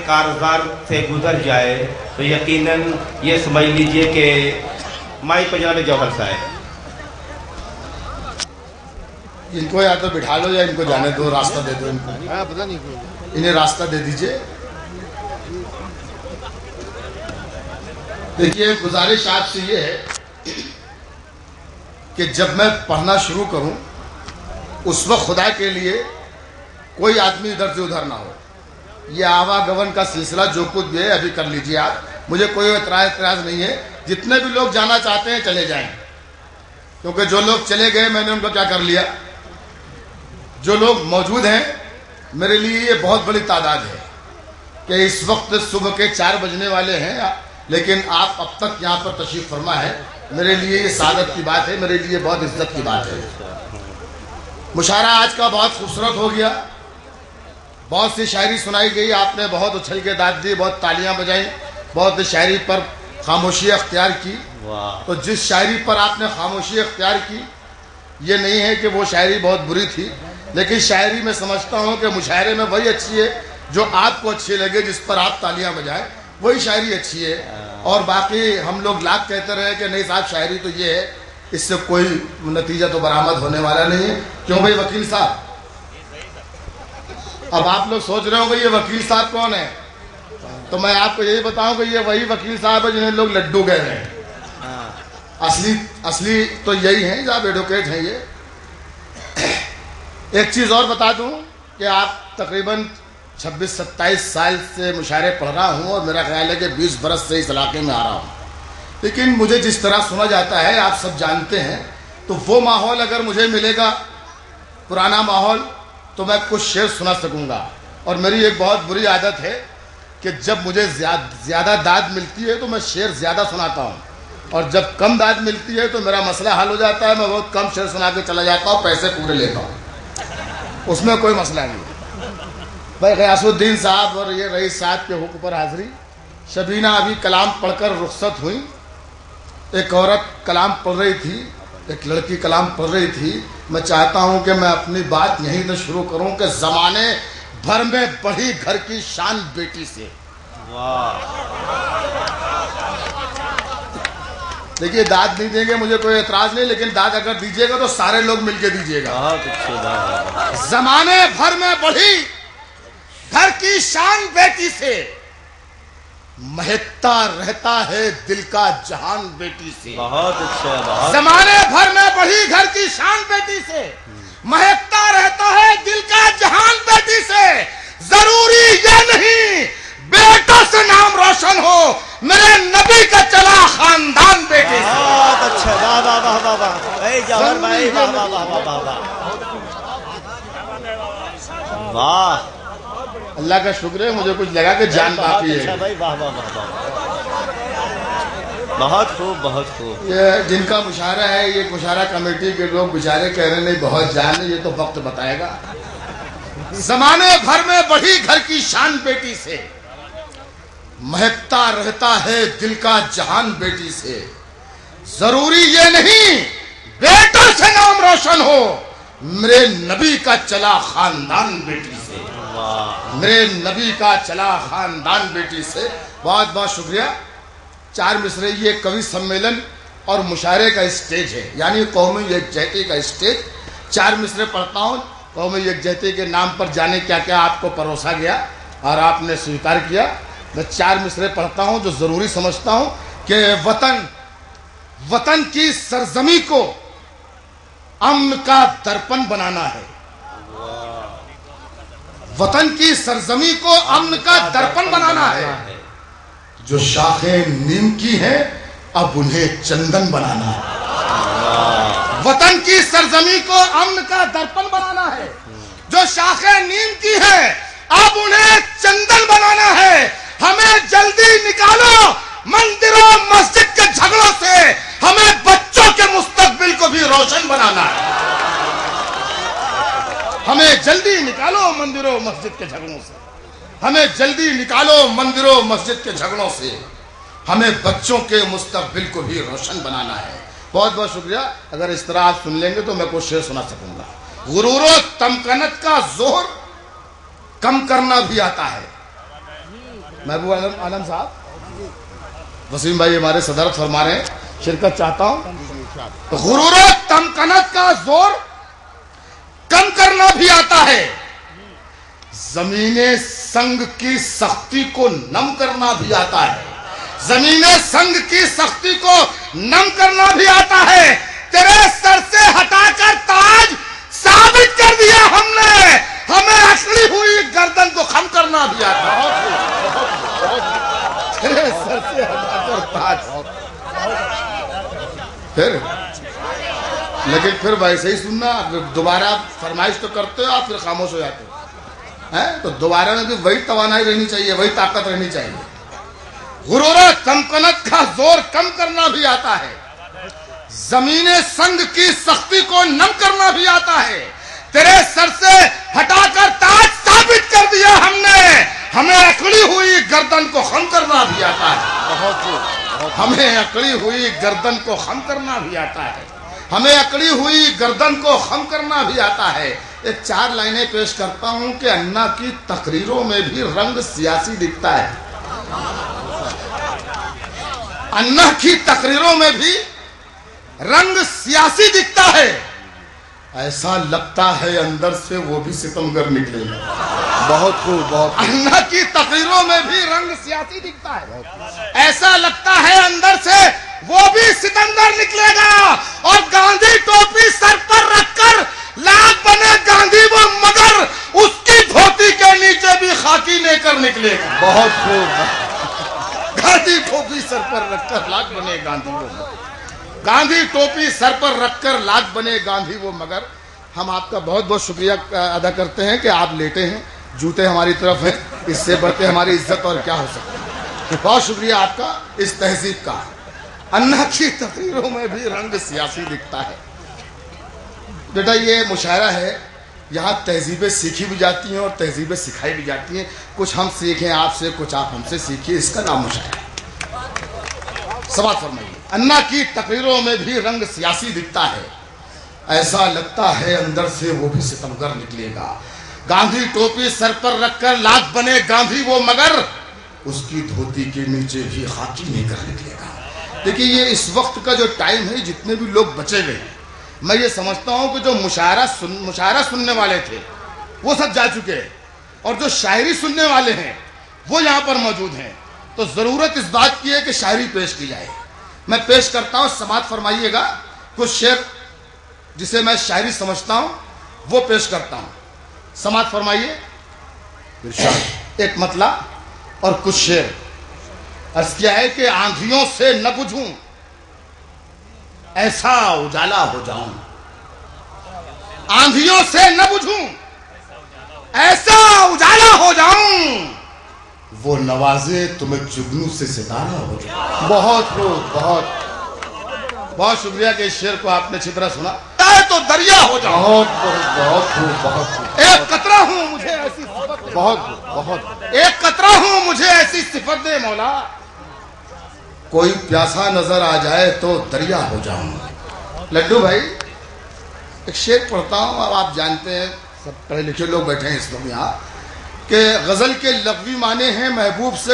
कारजार से गुजर जाए तो यकीनन ये समझ लीजिए कि माई पंजाब जौहर सा है। इनको या तो बिठा लो या इनको जाने दो, रास्ता दे दो इनको। पता नहीं इन्हें रास्ता दे दीजिए। देखिए, गुजारिश आपसे ये है कि जब मैं पढ़ना शुरू करूं उस वक्त खुदा के लिए कोई आदमी इधर से उधर ना हो। ये आवागमन का सिलसिला जो कुछ भी है अभी कर लीजिए आप, मुझे कोई एतराज नहीं है। जितने भी लोग जाना चाहते हैं चले जाएं, क्योंकि जो लोग चले गए मैंने उनको क्या कर लिया। जो लोग मौजूद हैं मेरे लिए ये बहुत बड़ी तादाद है कि इस वक्त सुबह के 4 बजने वाले हैं, लेकिन आप अब तक यहाँ पर तशरीफ फरमा है। मेरे लिए ये सादत की बात है, मेरे लिए बहुत इज्जत की बात है। मुशायरा आज का बहुत खूबसूरत हो गया, बहुत सी शायरी सुनाई गई, आपने बहुत उछल के दाद दी, बहुत तालियां बजाई, बहुत शायरी पर खामोशी अख्तियार की। तो जिस शायरी पर आपने खामोशी अख्तियार की, ये नहीं है कि वो शायरी बहुत बुरी थी, लेकिन शायरी में समझता हूँ कि मुशायरे में वही अच्छी है जो आपको अच्छी लगे, जिस पर आप तालियां बजाएं, वही शायरी अच्छी है। और बाकी हम लोग लाख कहते रहे कि नहीं साहब शायरी तो ये है, इससे कोई नतीजा तो बरामद होने वाला नहीं है। क्यों भाई वकील साहब? अब आप लोग सोच रहे होंगे ये वकील साहब कौन है, तो मैं आपको यही बताऊं कि ये वही वकील साहब है जिन्हें लोग लड्डू कह रहे हैं। असली तो यही है, जब एडवोकेट हैं ये। एक चीज और बता दूं कि आप तकरीबन 26-27 साल से मुशायरे पढ़ रहा हूं और मेरा ख्याल है कि 20 बरस से इस इलाके में आ रहा हूं, लेकिन मुझे जिस तरह सुना जाता है आप सब जानते हैं, तो वो माहौल अगर मुझे मिलेगा, पुराना माहौल, तो मैं कुछ शेर सुना सकूंगा। और मेरी एक बहुत बुरी आदत है कि जब मुझे ज्यादा दाद मिलती है तो मैं शेर ज्यादा सुनाता हूँ, और जब कम दाद मिलती है तो मेरा मसला हल हो जाता है, मैं बहुत कम शेर सुना के चला जाता हूँ, पैसे पूरे लेता हूँ, उसमें कोई मसला नहीं। भाई गयासुद्दीन साहब और ये रईस साहब के हुक्म पर हाजिरी। शबीना अभी कलाम पढ़कर रुखसत हुई। एक औरत कलाम पढ़ रही थी, एक लड़की कलाम पढ़ रही थी। मैं चाहता हूं कि मैं अपनी बात यहीं से शुरू करूं कि जमाने भर में बढ़ी घर की शान बेटी से। देखिए, दाद नहीं देंगे मुझे कोई एतराज नहीं, लेकिन दाद अगर दीजिएगा तो सारे लोग मिलके दीजिएगा। जमाने भर में बढ़ी घर की शान बेटी से, महकता रहता है दिल का जहान बेटी से। बहुत अच्छा। जमाने भर में बढ़ी घर की शान बेटी से, महकता रहता है दिल का जहान बेटी से। जरूरी ये नहीं बेटों से नाम रोशन हो, मेरे नबी का चला खानदान बेटे से। बहुत अच्छा। वाह वाह वाह वाह वाह जौहर भाई, वाह वाह वाह वाह वाह वाह। अल्लाह का शुक्र है, मुझे कुछ लगा कि जान बाकी है। भाई वाह वाह वाह वाह, बहुत खूब बहुत खूब। ये जिनका मुशायरा है, ये मुशायरा कमेटी के लोग बेचारे कह रहे नहीं बहुत जान, ये तो वक्त बताएगा। जमाने भर में बढ़ी घर की शान बेटी से, महकता रहता है दिल का जहान बेटी से। जरूरी ये नहीं बेटों से नाम रोशन हो, मेरे नबी का चला खानदान बेटी से। मेरे नबी का चला खानदान बेटी से। बहुत बहुत शुक्रिया। 4 मिसरे ये कवि सम्मेलन और मुशायरे का स्टेज है, यानी कौमी यकजहती का स्टेज। 4 मिसरे पढ़ता हूँ, कौमी यकजहती के नाम पर जाने क्या क्या आपको परोसा गया और आपने स्वीकार किया। मैं 4 मिसरे पढ़ता हूँ जो जरूरी समझता हूँ कि वतन की सरजमी को अम्न का दर्पण बनाना है। वतन की सरजमी को अम्न का दर्पण बनाना है। जो शाखें नीम की हैं अब उन्हें चंदन बनाना है। वतन की सरजमी को अम्न का दर्पण बनाना है। जो शाखें नीम की हैं अब उन्हें चंदन बनाना है। हमें जल्दी निकालो मंदिरों मस्जिद के झगड़ों से, हमें बच्चों के मुस्तकबिल को भी रोशन बनाना है। हमें जल्दी निकालो मंदिरों मस्जिद के झगड़ों से, हमें जल्दी निकालो मंदिरों मस्जिद के झगड़ों से, हमें बच्चों के मुस्तकबिल को भी रोशन बनाना है। बहुत बहुत शुक्रिया। अगर इस तरह आप सुन लेंगे तो मैं कुछ शेर सुना सकूंगा। गुरूरो तमकनत का जोर कम करना भी आता है, محبوب عالم صاحب وسیم بھائی ہمارے صدارت فرما رہے ہیں، شرکت چاہتا ہوں. غرور و تمکنت کا زور کم کرنا بھی آتا ہے، زمین سنگ کی سختی کو نم کرنا بھی آتا ہے، زمین سنگ کی سختی کو نم کرنا بھی آتا ہے. تیرے سر سے ہٹا کر تاج ثابت کر دیا ہم نے، ہمیں اکڑی ہوئی گردن کو خم کرنا بھی آتا ہے. تیرے سر سے ہٹا کر تاج، پھر لیکن پھر ویسے ہی سننا، دوبارہ فرمائش تو کرتے ہو آپ پھر خاموش ہو جاتے ہو. تو دوبارہ میں بھی وہی توانائی رہنی چاہیے، وہی طاقت رہنی چاہیے. غرور و تمکنت کا زور کم کرنا بھی آتا ہے، زمین سنگ کی سختی کو نم کرنا بھی آتا ہے. تیرے سر سے ہٹا کر تاج ثابت کر دیا ہم نے، ہمیں اکڑی ہوئی گردن کو خم کرنا بھی آتا ہے. ہمیں اکڑی ہوئی گردن کو خم کرنا بھی آتا ہے، ہمیں اکڑی ہوئی گردن کو خم کرنا بھی آتا ہے. ایک 4 لائنیں پیش کرتا ہوں کہ انا کی تقریروں میں بھی رنگ سیاسی دکھتا ہے. انا کی تقریروں میں بھی رنگ سیاسی دکھتا ہے، ایسا لگتا ہے اندر سے وہ بھی ستمگر نکلے گا. بہت خوب، بہت خوب. انا کی تقریروں میں بھی رنگ سیاسی دکھتا ہے، ایسا لگتا ہے اندر سے وہ بھی ستمگر نکلے گا. اور گاندھی ٹوپی سر پر رکھ کر لاکھ بنے گاندھی وہ مگر اس کی دھوتی کے نیچے بھی خاکی لے کر نکلے گا. بہت خوب. گاندھی ٹوپی سر پر رکھ کر لاکھ بنے گاندھی وہ مگر، گاندھی ٹوپی سر پر رکھ کر لاکھ بنے گاندھی وہ مگر. ہم آپ کا بہت بہت شکریہ ادا کرتے ہیں کہ آپ لیٹے ہیں، جوتے ہماری طرف ہیں، اس سے بڑھ کے ہماری عزت اور کیا ہو سکتا ہے. بہت شکریہ آپ کا اس تہذیب کا. انا کی تقریروں میں بھی رنگ سیاسی دکھتا ہے. بیٹا یہ مشاعرہ ہے، یہاں تہذیبیں سیکھی بھی جاتی ہیں اور تہذیبیں سکھائی بھی جاتی ہیں. کچھ ہم سیکھیں آپ سے، کچھ آپ ہم سے سیکھیں، اس کا نام مشاعرہ ہے. سماعت فرمائیے. انا کی تقریروں میں بھی رنگ سیاسی دکھتا ہے، ایسا لگتا ہے اندر سے وہ بھی ستمگر نکلے گا. گاندھی ٹوپی سر پر رکھ کر لاکھ بنے گاندھی وہ مگر اس کی دھوتی کے نیچے بھی خاکی نہیں کر نکلے گا. دیکھیے یہ اس وقت کا جو ٹائم ہے، جتنے بھی لوگ بچے ہوئے ہیں، میں یہ سمجھتا ہوں کہ جو مشاعرہ سننے والے تھے وہ سب جا چکے ہیں، اور جو شاعری سننے والے ہیں وہ یہاں پر موجود ہیں. تو ضرورت اس بات کی ہے کہ شاعری پیش کی جائے. میں پیش کرتا ہوں، سماعت فرمائیے گا. کچھ شعر جسے میں شاعری سمجھتا ہوں وہ پیش کرتا ہوں. سماعت فرمائیے. ایک مطلع اور کچھ شعر. عرض کیا ہے کہ آندھیوں سے نہ بجھوں، ایسا اجالا ہو جاؤں. آندھیوں سے نہ بجھوں، ایسا اجالا ہو جاؤں. وہ نوازے تمہیں جگنو سے ستارہ ہو جاؤں. بہت خوب، بہت شکریہ کہ اس شعر کو آپ نے اچھی طرح سنا. تو دریا ہو جاؤں. بہت خوب، بہت خوب. ایک قطرہ ہوں مجھے ایسی صفت دے. بہت خوب، بہت خوب. ایک قطرہ ہوں مجھے ایسی صفت دے مولا، کوئی پیاسا نظر آ جائے تو دریا ہو جاؤں. لڈو بھائی ایک شعر پڑھتا ہوں. اب آپ جانتے ہیں، سب پڑھے لکھے لوگ بیٹھے ہیں اس وقت یہاں، کہ غزل کے لغوی معنی ہیں محبوب سے.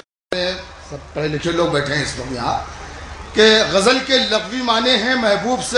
سب پڑھے لکھے لوگ بیٹھے ہیں اس وقت یہاں، کہ غزل کے لغوی معنی ہیں محبوب سے